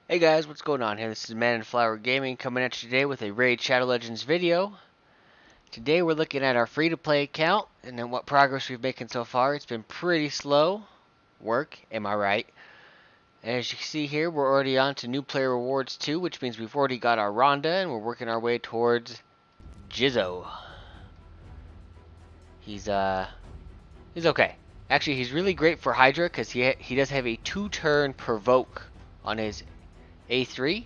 Hey guys, what's going on here? This is Man and Flower Gaming coming at you today with a Raid Shadow Legends video. Today we're looking at our free-to-play account and then what progress we've making so far. It's been pretty slow work, am I right? And as you can see here, we're already on to new player rewards 2, which means we've already got our Rhonda and we're working our way towards Jizzo. He's okay. Actually, he's really great for Hydra because he does have a 2-turn provoke on his A3.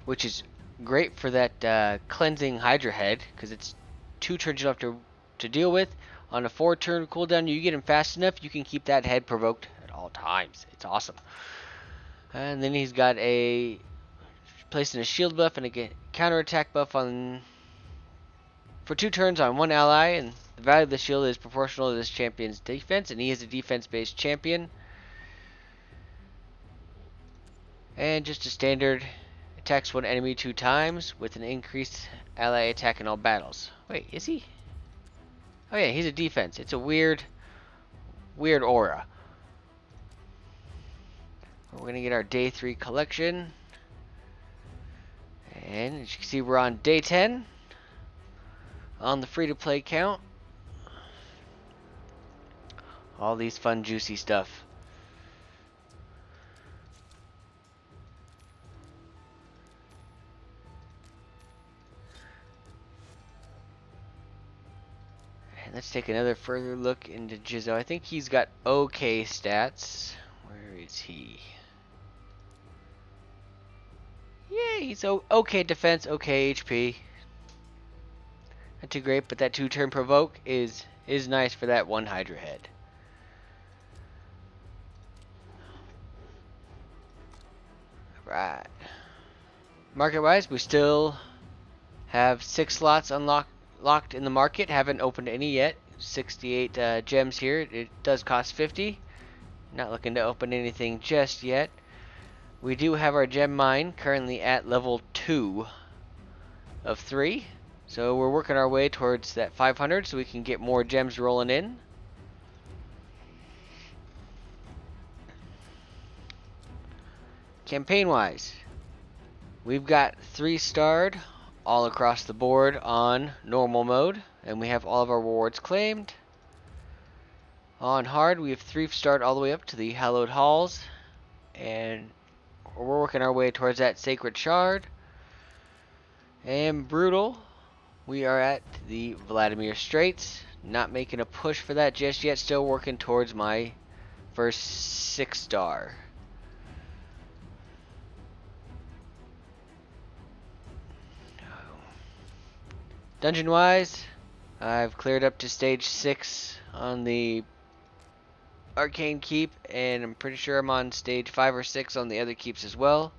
Which is great for that cleansing Hydra head, because it's 2 turns you have to deal with. On a 4-turn cooldown, you get him fast enough, you can keep that head provoked at all times. It's awesome. And then he's got a placing a shield buff and a counterattack buff on for 2 turns on one ally, and the value of the shield is proportional to this champion's defense, and he is a defense-based champion. And just a standard attacks one enemy 2 times with an increased ally attack in all battles. Wait, is he? Oh yeah, he's a defense. It's a weird aura. We're gonna get our day 3 collection. And as you can see, we're on day 10 on the free-to-play count. All these fun, juicy stuff. And let's take another further look into Jizzo. I think he's got okay stats. Where is he? Yeah, he's okay defense, okay HP. Not too great, but that 2-turn provoke is nice for that 1 Hydra head. Right. Market-wise, we still have 6 slots locked in the market. Haven't opened any yet. 68 gems here. It does cost 50. Not looking to open anything just yet. We do have our gem mine currently at level 2 of 3. So we're working our way towards that 500 so we can get more gems rolling in. Campaign wise, we've got 3-starred all across the board on normal mode, and we have all of our rewards claimed. On hard, we have 3-starred all the way up to the Hallowed Halls, and we're working our way towards that Sacred Shard. And brutal, we are at the Vladimir Straits, not making a push for that just yet, still working towards my first 6-star. Dungeon wise, I've cleared up to stage 6 on the Arcane Keep, and I'm pretty sure I'm on stage 5 or 6 on the other keeps as well.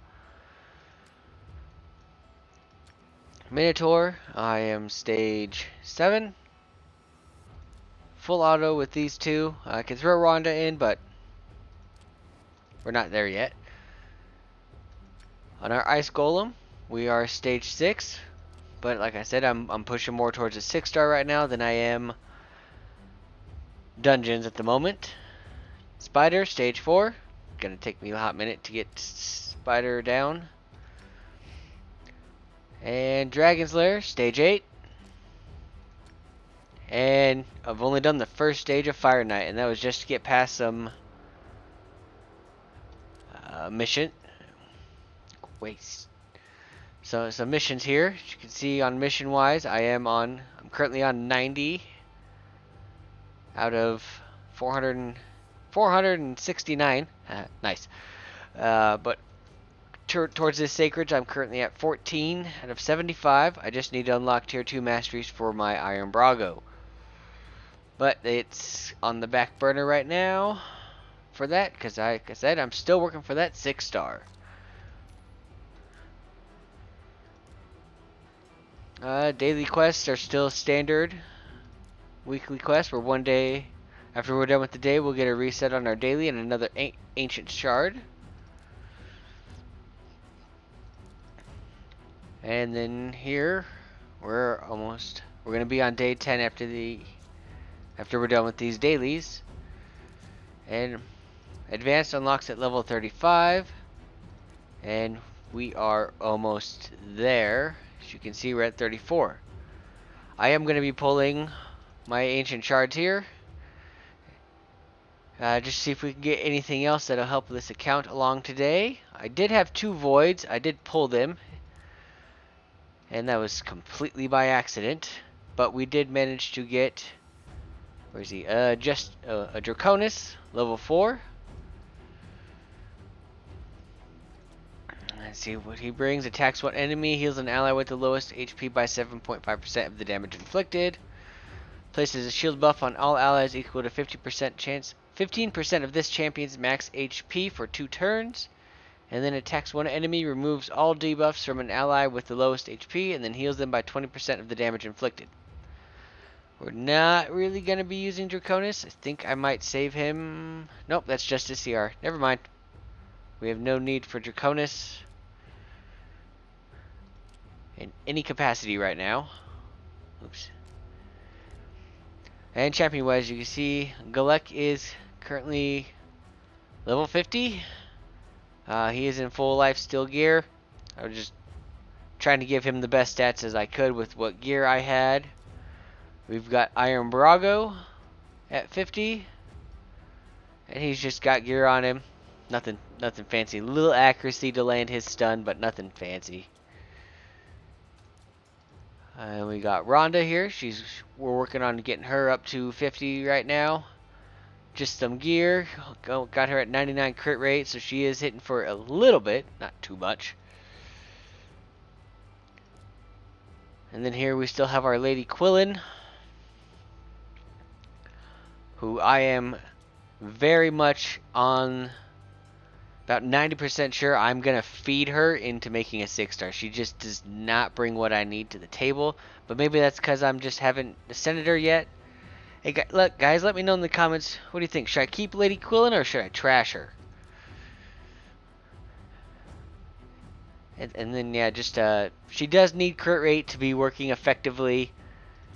Minotaur, I am stage 7. Full auto with these 2. I can throw Rhonda in, but we're not there yet. On our Ice Golem, we are stage 6. But like I said, I'm pushing more towards a 6-star right now than I am dungeons at the moment. Spider, stage 4. Gonna take me a hot minute to get Spider down. And Dragon's Lair, stage 8. And I've only done the first stage of Fire Knight, and that was just to get past some mission. Waste. So some missions here. As you can see on mission wise, I'm currently on 90 out of 469. Nice. But towards this Sacred, I'm currently at 14 out of 75. I just need to unlock tier 2 masteries for my Iron Brago. But it's on the back burner right now for that, because like I said, I'm still working for that 6-star. Daily quests are still standard weekly quests, where one day after we're done with the day, we'll get a reset on our daily and another ancient shard. And then here, we're gonna be on day 10 after we're done with these dailies. And advanced unlocks at level 35. And we are almost there. As you can see, we're at 34. I am going to be pulling my ancient shards here. Just see if we can get anything else that'll help this account along today. I did have 2 voids. I did pull them. And that was completely by accident. But we did manage to get... Where is he? Just a Draconis, level 4. Let's see what he brings. Attacks one enemy, heals an ally with the lowest HP by 7.5% of the damage inflicted. Places a shield buff on all allies equal to 50% chance. 15% of this champion's max HP for 2 turns. And then attacks one enemy, removes all debuffs from an ally with the lowest HP, and then heals them by 20% of the damage inflicted. We're not really going to be using Draconis. I think I might save him. Nope, that's just a CR. Never mind. We have no need for Draconis in any capacity right now. Oops. And champion-wise, you can see Galek is currently level 50. He is in full life steal gear. I was just trying to give him the best stats as I could with what gear I had. We've got Iron Brago at 50. And he's just got gear on him. Nothing fancy. Little accuracy to land his stun, but nothing fancy. And we got Rhonda here. We're working on getting her up to 50 right now. Just some gear. Got her at 99 crit rate, so she is hitting for a little bit, not too much. And then here we still have our Lady Quillen, who I am very much on about 90% sure I'm going to feed her into making a 6-star. She just does not bring what I need to the table. But maybe that's because I'm just haven't ascended her yet. Hey, look, guys, let me know in the comments. What do you think? Should I keep Lady Quillen or should I trash her? And then, yeah, just, she does need crit rate to be working effectively.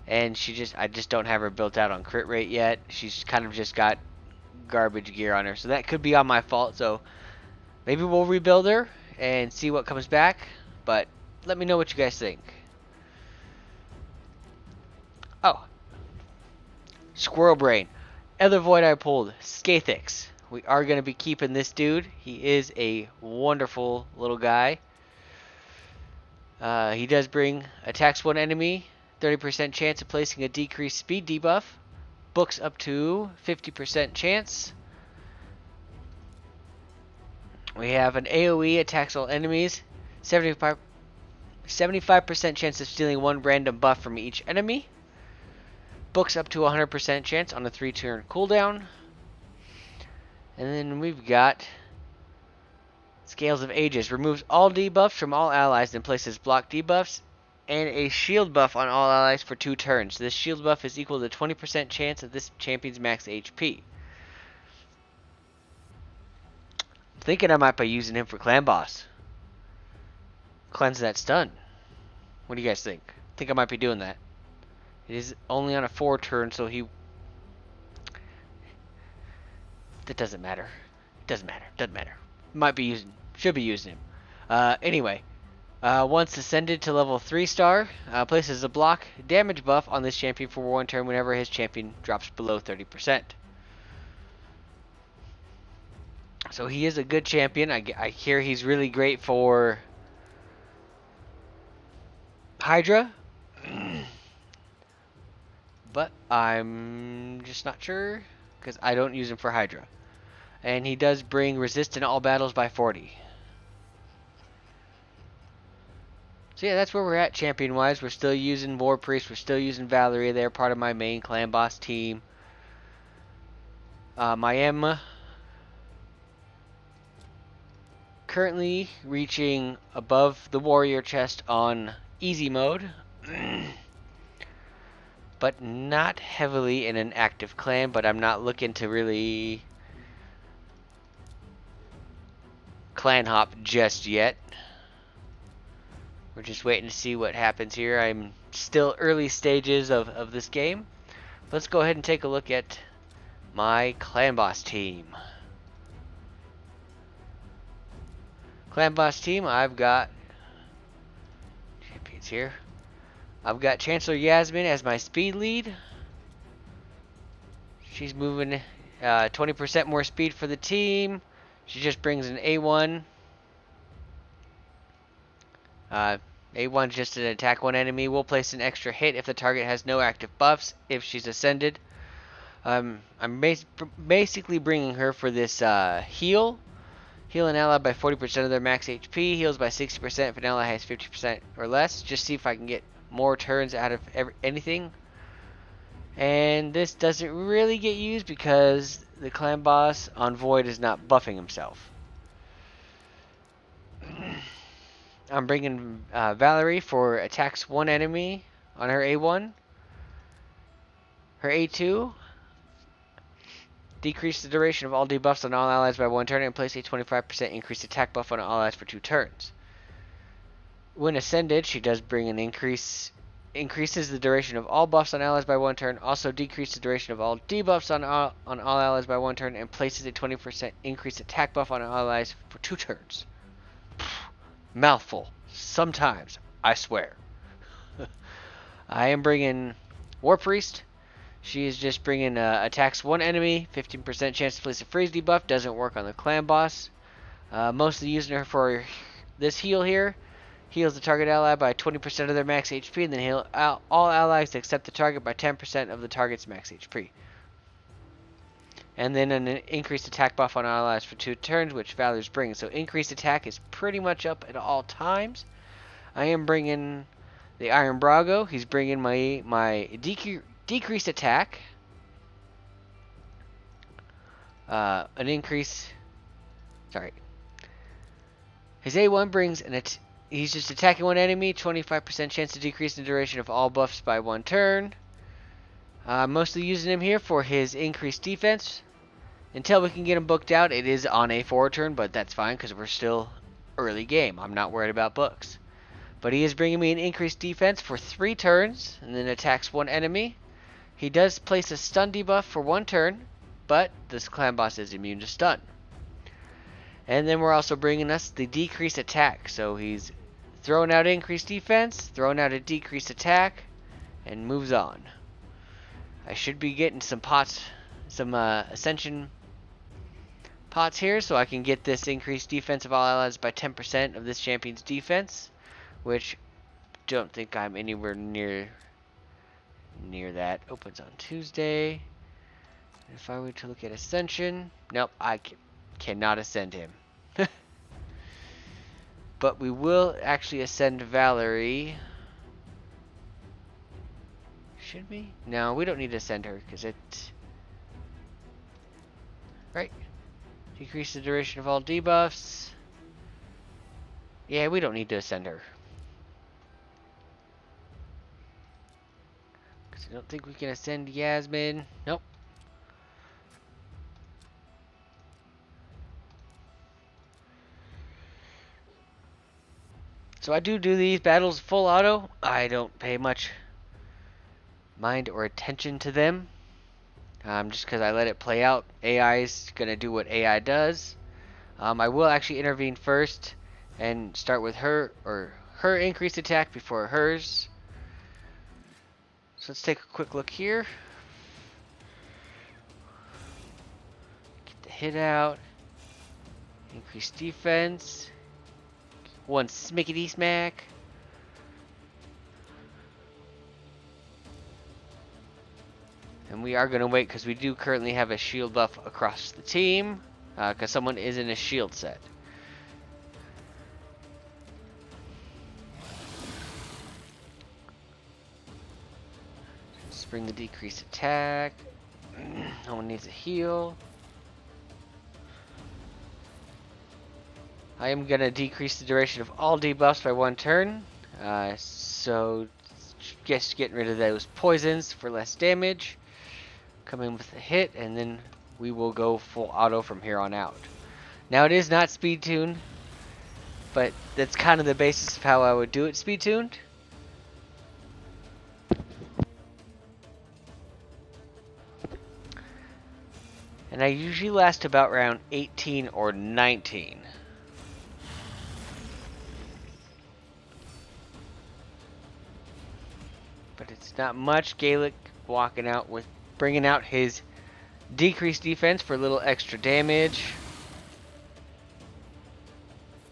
And I just don't have her built out on crit rate yet. She's kind of just got garbage gear on her. So that could be on my fault. So maybe we'll rebuild her and see what comes back. But let me know what you guys think. Oh. Squirrel Brain. Other void I pulled. Skathix. We are going to be keeping this dude. He is a wonderful little guy. He does bring attacks one enemy. 30% chance of placing a decreased speed debuff. Books up to 50% chance. We have an AoE, attacks all enemies. 75% chance of stealing one random buff from each enemy. Books up to 100% chance on a 3-turn cooldown. And then we've got Scales of Ages. Removes all debuffs from all allies and places block debuffs and a shield buff on all allies for 2 turns. This shield buff is equal to 20% chance of this champion's max HP. Thinking I might be using him for clan boss. Cleanse that stun. What do you guys think? Think I might be doing that. It is only on a 4 turn, so that doesn't matter. It doesn't matter. Doesn't matter. Should be using him. Anyway. Once ascended to level 3-star, places a block damage buff on this champion for 1 turn whenever his champion drops below 30%. So he is a good champion. I hear he's really great for Hydra. But I'm just not sure because I don't use him for Hydra. And he does bring resist in all battles by 40. So yeah, that's where we're at champion-wise. We're still using War Priest. We're still using Valerie. They're part of my main clan boss team. I am currently reaching above the warrior chest on easy mode. But not heavily in an active clan, but I'm not looking to really clan hop just yet. We're just waiting to see what happens here. I'm still early stages of this game. Let's go ahead and take a look at my clan boss team. Clan Boss team, I've got champions here. I've got Chancellor Yasmin as my speed lead. She's moving 20% more speed for the team. She just brings an A1. A1 is just an attack one enemy. Will place an extra hit if the target has no active buffs if she's ascended. I'm basically bringing her for this heal. Heal an ally by 40% of their max HP. Heals by 60% if an ally has 50% or less. Just see if I can get more turns out of anything. And this doesn't really get used because the clan boss on Void is not buffing himself. I'm bringing Valerie for attacks one enemy on her A1. Her A2, decrease the duration of all debuffs on all allies by 1 turn and place a 25% increased attack buff on all allies for 2 turns. When ascended, she does bring an increases the duration of all buffs on allies by 1 turn, also decrease the duration of all debuffs on all allies by 1 turn, and places a 20% increased attack buff on allies for 2 turns. Mouthful. Sometimes, I swear. I am bringing War Priest. She is just bringing attacks one enemy, 15% chance to place a freeze debuff, doesn't work on the clan boss. Mostly using her for this heal here. Heals the target ally by 20% of their max HP, and then heal all allies except the target by 10% of the target's max HP. And then an increased attack buff on allies for 2 turns, which Valerie's bringing. So increased attack is pretty much up at all times. I am bringing the Iron Brago. He's bringing my decreased attack. An increase. Sorry. His A1 brings he's just attacking one enemy. 25% chance to decrease the duration of all buffs by 1 turn. Mostly using him here for his increased defense. Until we can get him booked out, it is on a 4 turn, but that's fine because we're still early game. I'm not worried about books. But he is bringing me an increased defense for 3 turns, and then attacks one enemy. He does place a stun debuff for 1 turn, but this clan boss is immune to stun. And then we're also bringing us the decreased attack. So he's throwing out increased defense, throwing out a decreased attack, and moves on. I should be getting some pots, some ascension pots here, so I can get this increased defense of all allies by 10% of this champion's defense, which don't think I'm anywhere near that. Opens on Tuesday. If I were to look at ascension, nope, I cannot ascend him. But we will actually ascend Valerie. Should we? No, we don't need to ascend her because it. Right. Decrease the duration of all debuffs. Yeah, we don't need to ascend her. Because I don't think we can ascend Yasmin. Nope. So I do these battles full auto. I don't pay much mind or attention to them. Just because I let it play out. AI is going to do what AI does. I will actually intervene first and start with her increased attack before hers. So let's take a quick look here. Get the hit out. Increase defense. 1 smickety smack. And we are going to wait because we do currently have a shield buff across the team. Because someone is in a shield set. Let's bring the decreased attack. No one needs a heal. I am going to decrease the duration of all debuffs by 1 turn. So just getting rid of those poisons for less damage. Come in with a hit, and then we will go full auto from here on out. Now it is not speed tuned, but that's kind of the basis of how I would do it speed tuned. And I usually last about round 18 or 19. but it's not much. Gaelic walking out with bringing out his decreased defense for a little extra damage.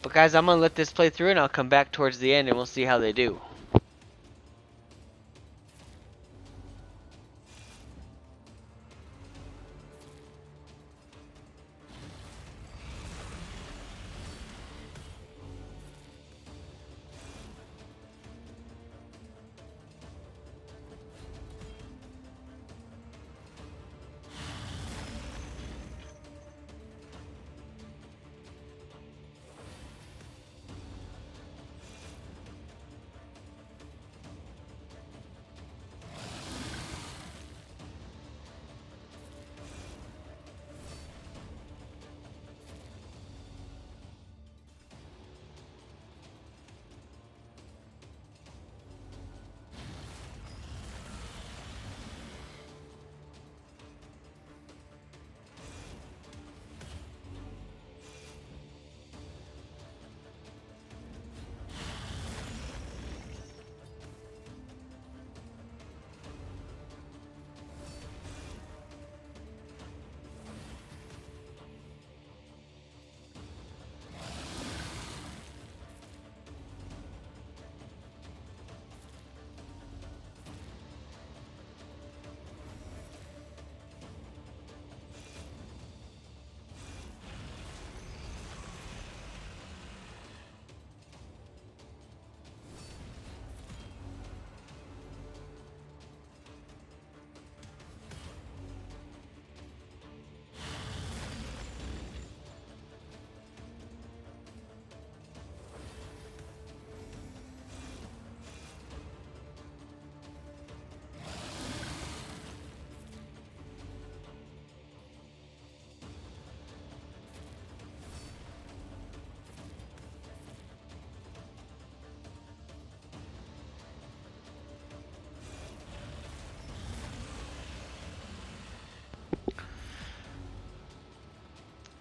But guys, I'm gonna let this play through and I'll come back towards the end and we'll see how they do.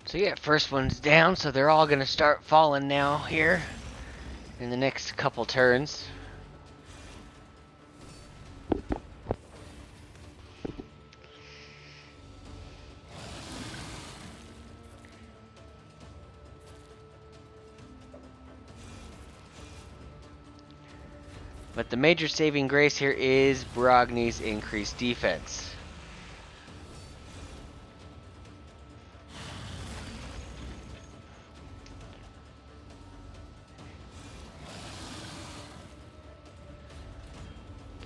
So yeah, first one's down, so they're all gonna start falling now here in the next couple turns. But the major saving grace here is Brogny's increased defense.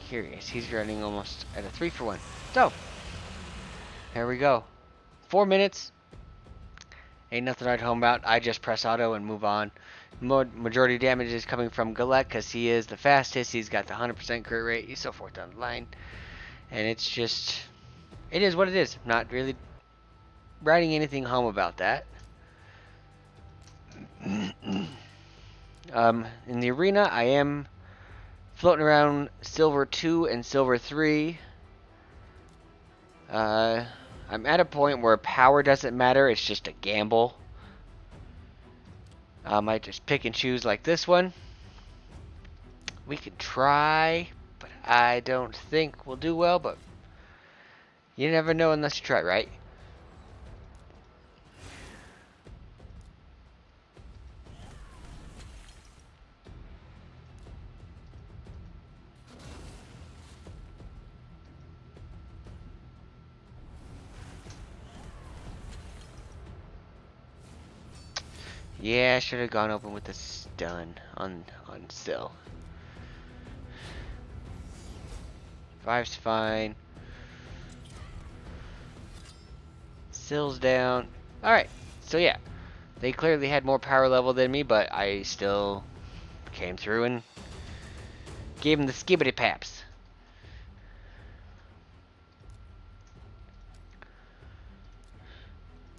Curious, he's running almost at a 3-for-1. So, there we go. 4 minutes. Ain't nothing to write home about. I just press auto and move on. Majority damage is coming from Galette because he is the fastest. He's got the 100% crit rate. He's so forth down the line. And it's just, it is what it is. Not really writing anything home about that. In the arena, I am floating around silver 2 and silver 3. I'm at a point where power doesn't matter. It's just a gamble. I might just pick and choose like this one. We could try, but I don't think we'll do well, but you never know unless you try, right? Yeah, I should have gone open with the stun on Sill. 5's fine. Sill's down. Alright, so yeah. They clearly had more power level than me, but I still came through and gave him the skibbity paps.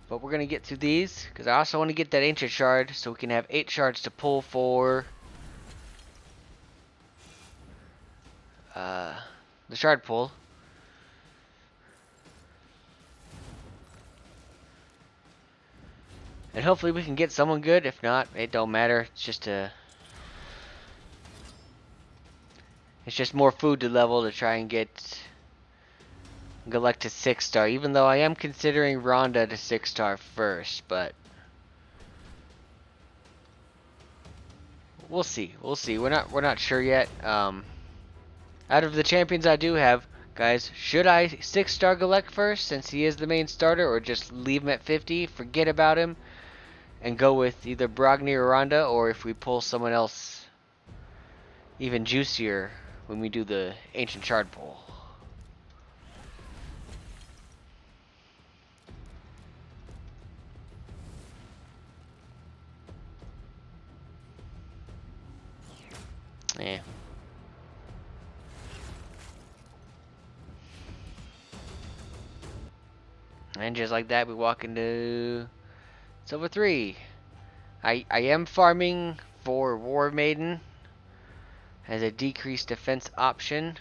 But we're going to get through these, because I also want to get that ancient shard, so we can have 8 shards to pull for the shard pull. And hopefully we can get someone good. If not, it don't matter. It's just a It's just more food to level to try and get Galek to 6-star, even though I am considering Rhonda to 6-star first, but we'll see. We'll see. We're not sure yet. Out of the champions I do have, guys, should I 6-star Galek first since he is the main starter, or just leave him at 50, forget about him, and go with either Brogni or Rhonda, or if we pull someone else even juicier when we do the Ancient Shard pull? Yeah. And just like that, we walk into Silver 3. I am farming for War Maiden as a decreased defense option.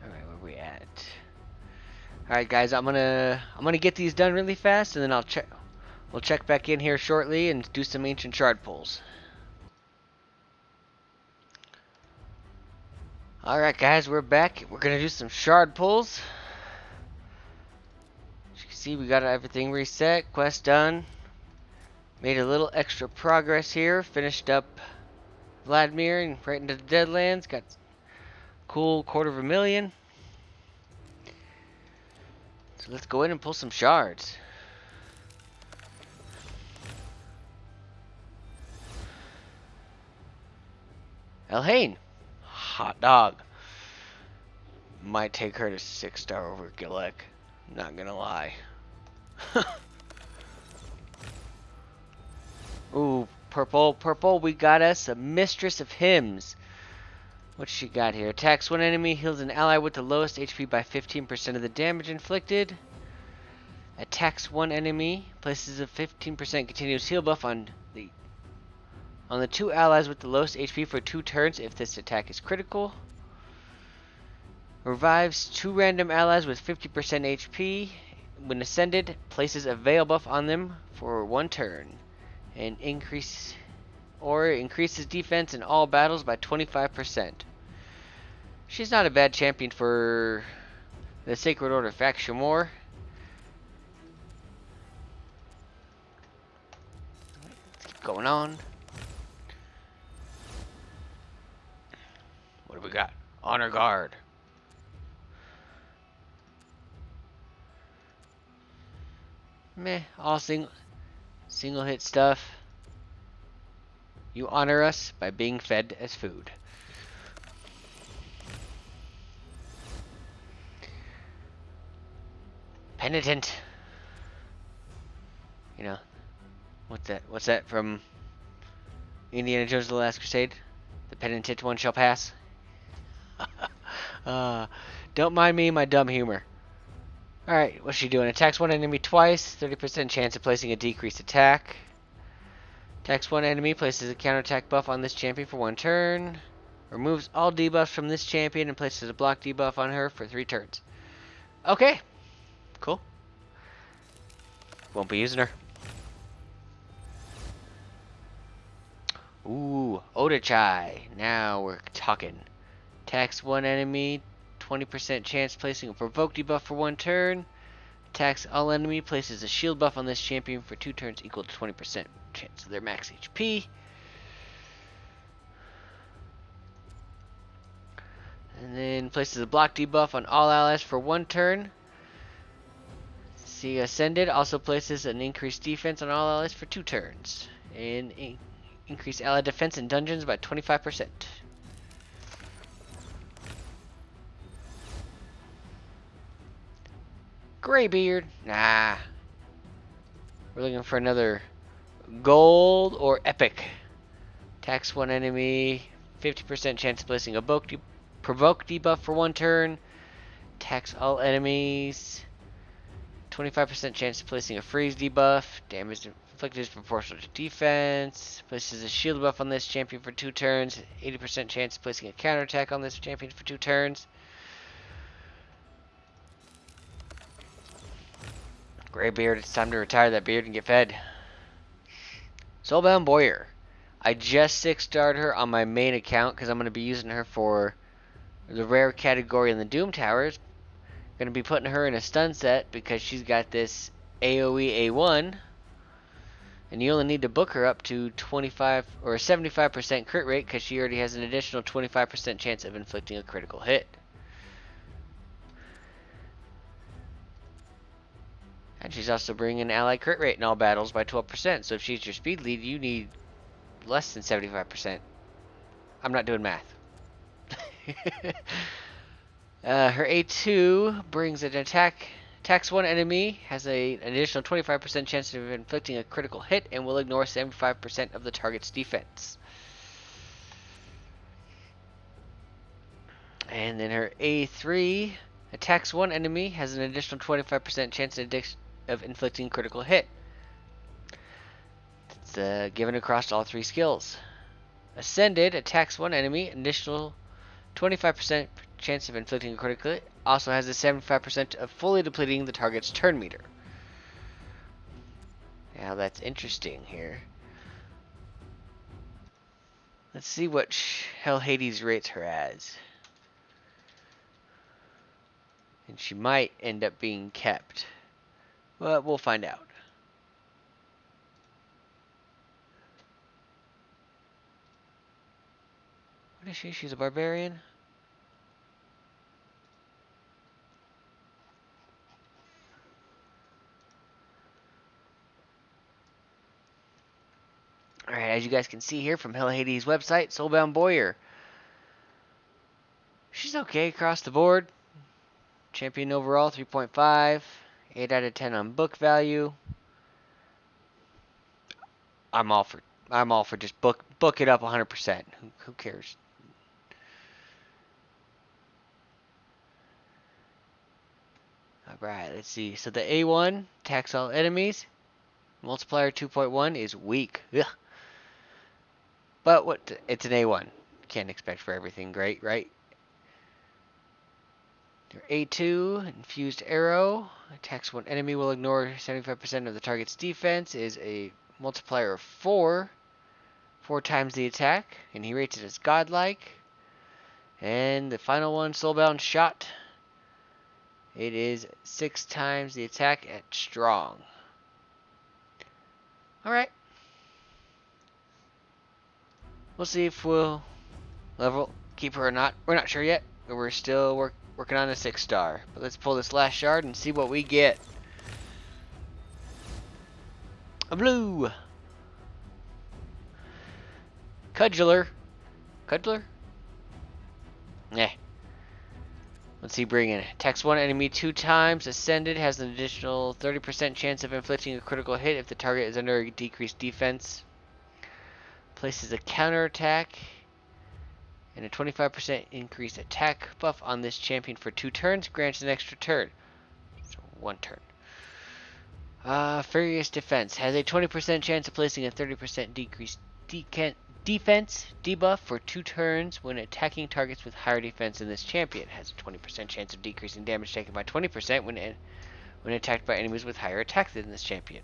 Alright, where we at? Alright guys, I'm gonna get these done really fast, and then we'll check back in here shortly and do some Ancient Shard pulls. Alright guys, we're back. We're gonna do some shard pulls. As you can see, we got everything reset, quest done. Made a little extra progress here. Finished up Vladimir and right into the Deadlands. Got cool 250,000. So let's go in and pull some shards. Elhain, hot dog. Might take her to 6-star over Gilek. Not gonna lie. Ooh, purple, purple. We got us a Mistress of Hymns. What's she got here? Attacks one enemy, heals an ally with the lowest HP by 15% of the damage inflicted. Attacks one enemy, places a 15% continuous heal buff on the 2 allies with the lowest HP for 2 turns if this attack is critical. Revives 2 random allies with 50% HP. When ascended, places a veil buff on them for 1 turn. And increases defense in all battles by 25%. She's not a bad champion for the Sacred Order faction war. Let's keep going on. What do we got? Honor Guard. Meh, all single hit stuff. You honor us by being fed as food. Penitent. You know, what's that from Indiana Jones and the Last Crusade? The penitent one shall pass. Don't mind me, my dumb humor. Alright, what's she doing? Attacks one enemy twice, 30% chance of placing a decreased attack. Attacks one enemy, places a counterattack buff on this champion for 1 turn. Removes all debuffs from this champion and places a block debuff on her for 3 turns. Okay, cool. Won't be using her. Ooh, Odachai. Now we're talking. Attacks one enemy, 20% chance placing a provoke debuff for 1 turn. Attacks all enemy, places a shield buff on this champion for 2 turns equal to 20% chance of their max HP. And then places a block debuff on all allies for 1 turn. See Ascended also places an increased defense on all allies for 2 turns. And increase ally defense in dungeons by 25%. Graybeard. Nah. We're looking for another gold or epic. Attacks one enemy. 50% chance of placing a provoke debuff for 1 turn. Attacks all enemies. 25% chance of placing a freeze debuff. Damage inflicted is proportional to defense. Places a shield buff on this champion for 2 turns. 80% chance of placing a counterattack on this champion for 2 turns. Graybeard, it's time to retire that beard and get fed. Soulbound Boyar. I just 6-starred her on my main account because I'm going to be using her for the rare category in the Doom Towers. Going to be putting her in a stun set because she's got this AoE A1. And you only need to book her up to 25 or 75% crit rate because she already has an additional 25% chance of inflicting a critical hit. And she's also bringing ally crit rate in all battles by 12%. So if she's your speed lead, you need less than 75%. I'm not doing math. Her A2 brings an attack. Attacks one enemy, has an additional 25% chance of inflicting a critical hit, and will ignore 75% of the target's defense. And then her A3 attacks one enemy, has an additional 25% chance of inflicting critical hit. It's given across all 3 skills. Ascended attacks one enemy, an additional 25% chance of inflicting a critical hit. Also has a 75% of fully depleting the target's turn meter. Now that's interesting here. Let's see what Hell Hades rates her as. And she might end up being kept. But we'll find out. What is she? She's a barbarian? Alright, as you guys can see here from Hell Hades' website, Soulbound Boyar. She's okay across the board. Champion overall, 3.5. 8 out of 10 on book value. I'm all for just book it up 100%. Who cares? Alright, let's see. So the A1 attacks all enemies. Multiplier 2.1 is weak. Ugh. But it's an A1. Can't expect for everything great, right? Your A2, Infused Arrow, attacks one enemy, will ignore 75% of the target's defense, is a multiplier of 4. 4 times the attack, and he rates it as godlike. And the final one, Soulbound Shot. It is 6 times the attack at strong. Alright. We'll see if we'll keep her or not. We're not sure yet. We're still working on a 6-star. But let's pull this last shard and see what we get. A blue. Cudgeler. Cudgeler? Yeah. What's he bringing? Attacks one enemy 2 times. Ascended has an additional 30% chance of inflicting a critical hit if the target is under a decreased defense. Places a counterattack and a 25% increased attack buff on this champion for 2 turns. Grants an extra turn. So 1 turn. Furious Defense has a 20% chance of placing a 30% decreased defense debuff for 2 turns when attacking targets with higher defense than this champion. Has a 20% chance of decreasing damage taken by 20% when attacked by enemies with higher attack than this champion.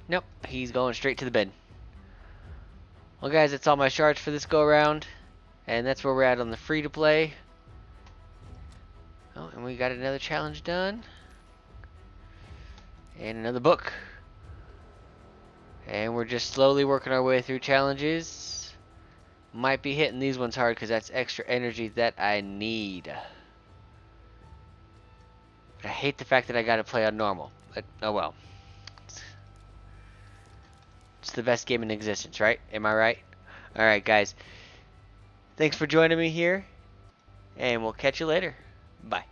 Nope, he's going straight to the bin. Well guys, that's all my shards for this go around. And that's where we're at on the free to play. Oh, and we got another challenge done. And another book. And we're just slowly working our way through challenges. Might be hitting these ones hard because that's extra energy that I need. I hate the fact that I gotta play on normal. But oh well. It's the best game in existence, right? Am I right? Alright guys. Thanks for joining me here. And we'll catch you later. Bye.